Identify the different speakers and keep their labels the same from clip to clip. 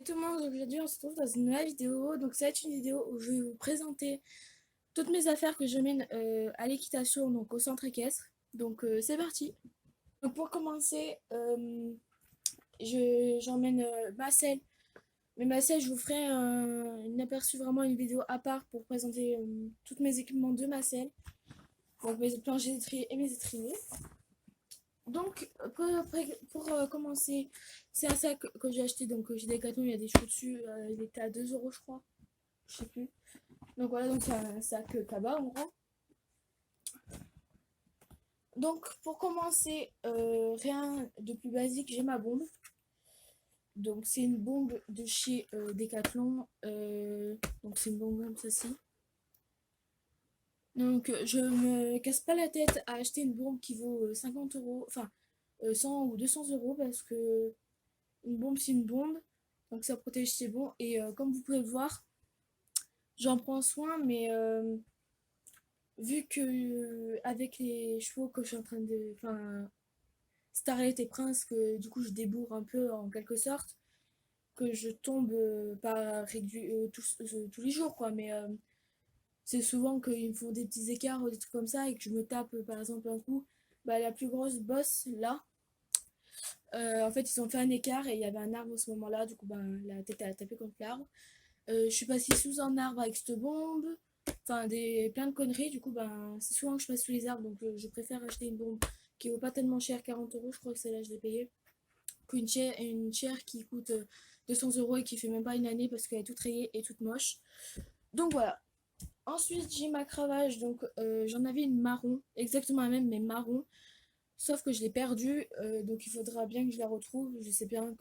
Speaker 1: Tout le monde, aujourd'hui on se retrouve dans une nouvelle vidéo. Donc ça va être une vidéo où je vais vous présenter toutes mes affaires que je mène à l'équitation, donc au centre équestre. Donc c'est parti. Donc pour commencer, j'emmène ma selle. Mais ma selle, je vous ferai un aperçu, vraiment une vidéo à part pour présenter tous mes équipements de ma selle. Donc mes planches d'étrier et mes étriers. Donc, pour commencer, c'est un sac que j'ai acheté. Donc, chez Decathlon, il y a des cheveux dessus. Il était à 2 euros, je crois. Je sais plus. Donc, voilà, donc c'est un sac cabas, en gros. Donc, pour commencer, rien de plus basique, j'ai ma bombe. Donc, c'est une bombe de chez Decathlon. Donc, c'est une bombe comme ceci. Donc, je me casse pas la tête à acheter une bombe qui vaut 50 euros. Enfin, 100 ou 200 euros parce que une bombe, c'est une bombe. Donc ça protège, c'est bon. Et comme vous pouvez le voir, j'en prends soin, mais vu que avec les chevaux que je suis en train de... Enfin, Starlet et Prince, que du coup je débourre un peu en quelque sorte, que je tombe pas tous les jours, quoi. Mais c'est souvent qu'ils me font des petits écarts ou des trucs comme ça et que je me tape, par exemple, un coup. Bah, la plus grosse bosse, là, en fait, ils ont fait un écart et il y avait un arbre à ce moment-là. Du coup, ben, la tête a tapé contre l'arbre. Je suis passée sous un arbre avec cette bombe. Enfin, plein de conneries. Du coup, ben, c'est souvent que je passe sous les arbres. Donc, je préfère acheter une bombe qui vaut pas tellement cher, 40 euros. Je crois que celle-là, je l'ai payée. Une chair qui coûte 200 euros et qui fait même pas une année parce qu'elle est toute rayée et toute moche. Donc, voilà. Ensuite, j'ai ma cravache. Donc, j'en avais une marron. Exactement la même, mais marron. Sauf que je l'ai perdue. Donc, il faudra bien que je la retrouve. Je sais bien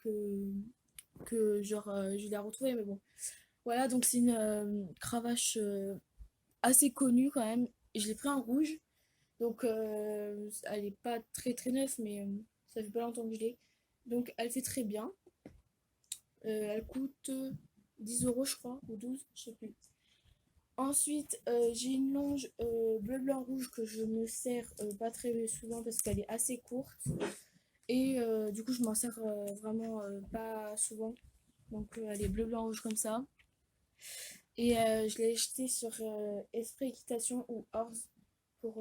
Speaker 1: que genre, je l'ai retrouvée, mais bon. Voilà, donc c'est une cravache assez connue quand même. Et je l'ai pris en rouge. Donc elle est pas très très neuve, mais ça fait pas longtemps que je l'ai. Donc elle fait très bien. Elle coûte 10 euros, je crois, ou 12, je sais plus. Ensuite, j'ai une longe bleu, blanc, rouge que je me sers pas très souvent parce qu'elle est assez courte. Et du coup, je m'en sers vraiment pas souvent. Donc elle est bleu, blanc, rouge comme ça. Et je l'ai acheté sur Esprit Équitation ou Horse pour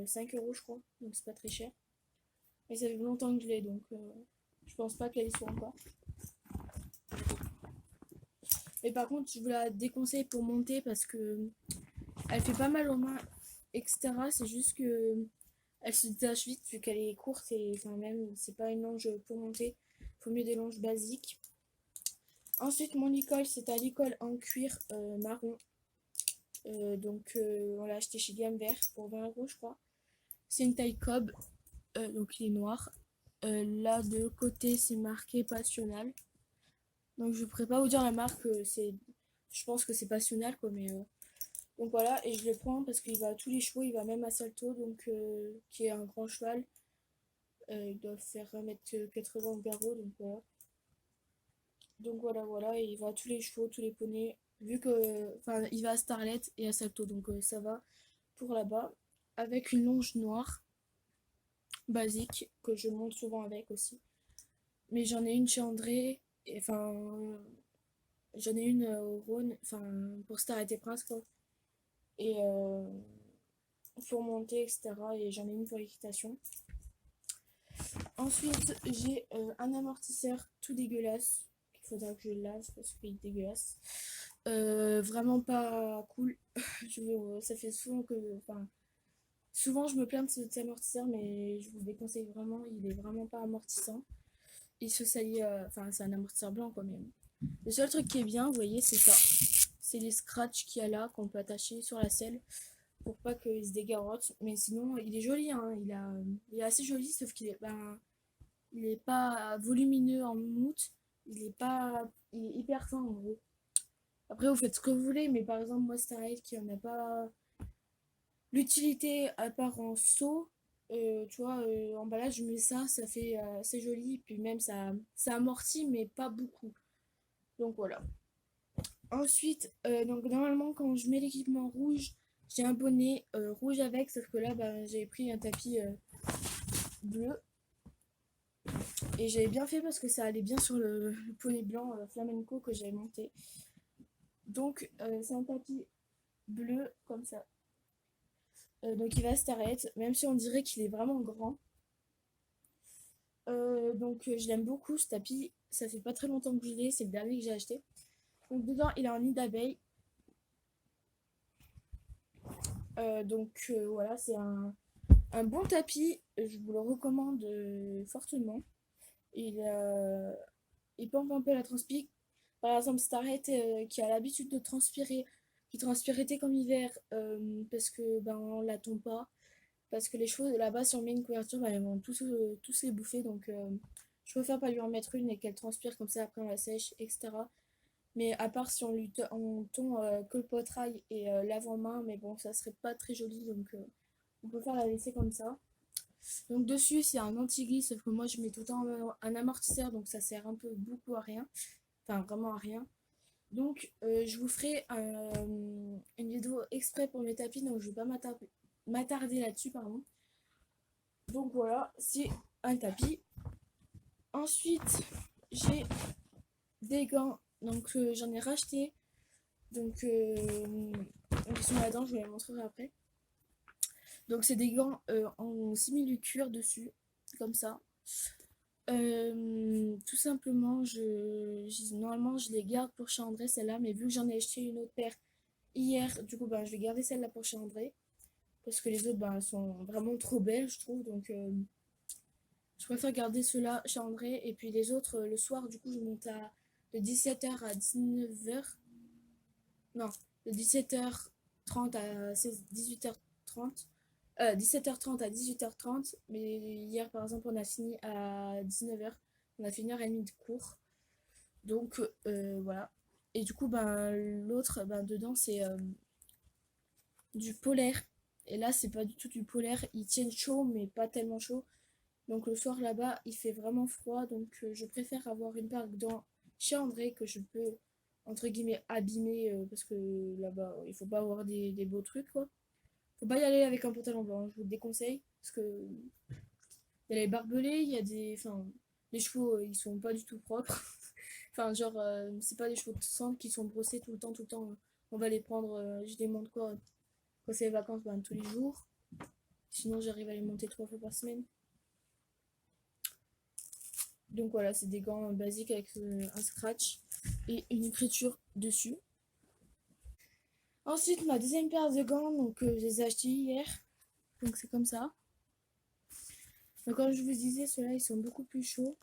Speaker 1: 5 euros, je crois. Donc c'est pas très cher. Mais ça fait longtemps que je l'ai, donc je pense pas qu'elle y soit encore. Mais par contre, je vous la déconseille pour monter parce que elle fait pas mal aux mains, etc. C'est juste que elle se détache vite vu qu'elle est courte et enfin même c'est pas une longe pour monter. Faut mieux des longes basiques. Ensuite, mon licol, c'est un licol en cuir marron. Donc on l'a acheté chez Gamme Vert pour 20 euros, je crois. C'est une taille cob, donc il est noir. Là de côté c'est marqué Passional. Donc je ne pourrais pas vous dire la marque, je pense que c'est Passional quoi, mais donc voilà, et je le prends parce qu'il va à tous les chevaux, il va même à Salto, donc qui est un grand cheval. Il doit faire 1,80 m au garrot, donc voilà. Donc voilà, voilà, et il va à tous les chevaux, tous les poneys, vu que, enfin, il va à Starlet et à Salto, donc ça va pour là-bas, avec une longe noire basique que je monte souvent avec aussi. Mais j'en ai une chez André, et, enfin, j'en ai une au Rhône, enfin, pour Star et Prince, quoi. Et pour monter, etc. Et j'en ai une pour l'équitation. Ensuite, j'ai un amortisseur tout dégueulasse. Il faudra que je le lave parce qu'il est dégueulasse. Vraiment pas cool. Ça fait souvent que. Enfin, souvent je me plains de cet amortisseur, mais je vous le déconseille vraiment. Il est vraiment pas amortissant. Il se salit. Enfin, c'est un amortisseur blanc quoi, mais le seul truc qui est bien, vous voyez, c'est ça. C'est les scratchs qu'il y a là qu'on peut attacher sur la selle pour pas qu'il se dégarotte. Mais sinon, il est joli, hein. Il est assez joli, sauf qu'il est, ben, il est pas volumineux en moumoute. Il est hyper fin en gros. Après, vous faites ce que vous voulez, mais par exemple, moi, Starlight qui en a pas l'utilité à part en seau. Tu vois, emballage, je mets ça, ça fait assez joli. Puis même, ça amortit, mais pas beaucoup. Donc voilà. Ensuite, donc normalement quand je mets l'équipement rouge, j'ai un bonnet rouge avec, sauf que là bah, j'avais pris un tapis bleu. Et j'avais bien fait parce que ça allait bien sur le poney blanc flamenco que j'avais monté. Donc c'est un tapis bleu comme ça. Donc il va se t'arrêter, même si on dirait qu'il est vraiment grand. Donc je l'aime beaucoup ce tapis. Ça fait pas très longtemps que je l'ai, c'est le dernier que j'ai acheté. Donc dedans il a un nid d'abeille. Voilà, c'est un bon tapis. Je vous le recommande fortement. Il, euh, il pompe un peu la transpi. Par exemple, Starhead qui a l'habitude de transpirer, qui transpire été comme hiver parce que ben on la tombe pas. Parce que les chevaux là-bas, si on met une couverture, ben, ils vont tous les bouffer. Donc je préfère pas lui en mettre une et qu'elle transpire comme ça après on la sèche, etc. Mais à part si on tond que le poitrail et l'avant-main, mais bon, ça serait pas très joli donc on préfère la laisser comme ça. Donc dessus, c'est un anti-glisse, sauf que moi je mets tout le temps un amortisseur donc ça sert un peu beaucoup à rien. Enfin, vraiment à rien. Donc, je vous ferai une vidéo exprès pour mes tapis, donc je vais pas m'attarder là-dessus, pardon. Donc voilà, c'est un tapis. Ensuite, j'ai des gants, donc j'en ai racheté. Donc, ils sont là-dedans, je vous les montrerai après. Donc, c'est des gants en simili-cuir dessus, comme ça. Tout simplement, normalement, je les garde pour chez André, celle-là, mais vu que j'en ai acheté une autre paire hier, du coup, ben, je vais garder celle-là pour chez André. Parce que les autres, ben, sont vraiment trop belles, je trouve. Donc, je préfère garder ceux-là chez André. Et puis les autres, le soir, du coup, je monte de 17h à 19h. Non, de 17h30 à 18h30. 17h30 à 18h30. Mais hier, par exemple, on a fini à 19h. On a fait 1h30 de cours. Donc, voilà. Et du coup, ben, l'autre, ben, dedans, c'est du polaire. Et là, c'est pas du tout du polaire. Ils tiennent chaud, mais pas tellement chaud. Donc le soir là-bas, il fait vraiment froid. Donc je préfère avoir une paire dans chez André que je peux, entre guillemets, abîmer. Parce que là-bas, il faut pas avoir des beaux trucs, quoi. Faut pas y aller avec un pantalon blanc, je vous le déconseille. Parce que il y a les barbelés, il y a des. Enfin, les chevaux, ils sont pas du tout propres. Enfin, genre, c'est pas des chevaux de sang qui sont brossés tout le temps, tout le temps. On va les prendre, je les monte quoi, quand c'est les vacances, ben, tous les jours. Sinon, j'arrive à les monter 3 fois par semaine. Donc voilà, c'est des gants basiques avec un scratch et une écriture dessus. Ensuite, ma deuxième paire de gants, donc je les ai achetés hier. Donc c'est comme ça. Donc comme je vous disais, ceux-là, ils sont beaucoup plus chauds.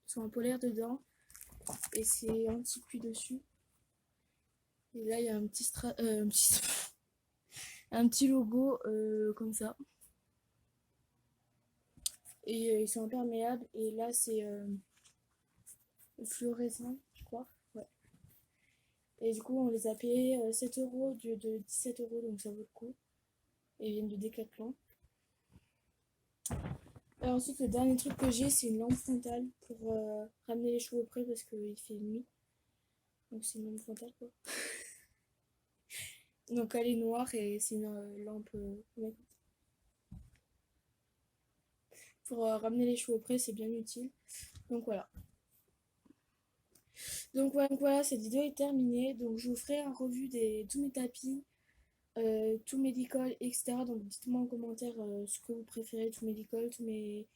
Speaker 1: Ils sont en polaire dedans. Et c'est anti-pluie dessus. Et là, il y a un petit logo comme ça. Et ils sont imperméables. Et là, c'est fluorescent, je crois. Ouais. Et du coup, on les a payés 7 € au lieu de 17 €, donc ça vaut le coup. Et ils viennent de Decathlon. Et ensuite, le dernier truc que j'ai, c'est une lampe frontale pour ramener les cheveux auprès parce qu'il fait nuit. Donc c'est une lampe frontale quoi. Donc elle est noire et c'est une lampe ouais, pour ramener les cheveux auprès, c'est bien utile. Donc voilà. Donc voilà, cette vidéo est terminée. Donc je vous ferai un revue de tous mes tapis, tout médical, etc. Donc dites-moi en commentaire ce que vous préférez, tout médical, tous mes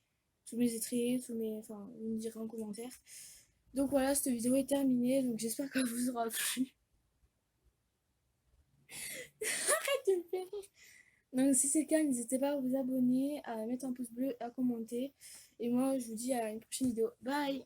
Speaker 1: étriers, enfin, vous me direz en commentaire. Donc voilà, cette vidéo est terminée. Donc j'espère qu'elle vous aura plu. Tu me fais rire. Donc si c'est le cas, n'hésitez pas à vous abonner, à mettre un pouce bleu, à commenter. Et moi, je vous dis à une prochaine vidéo. Bye!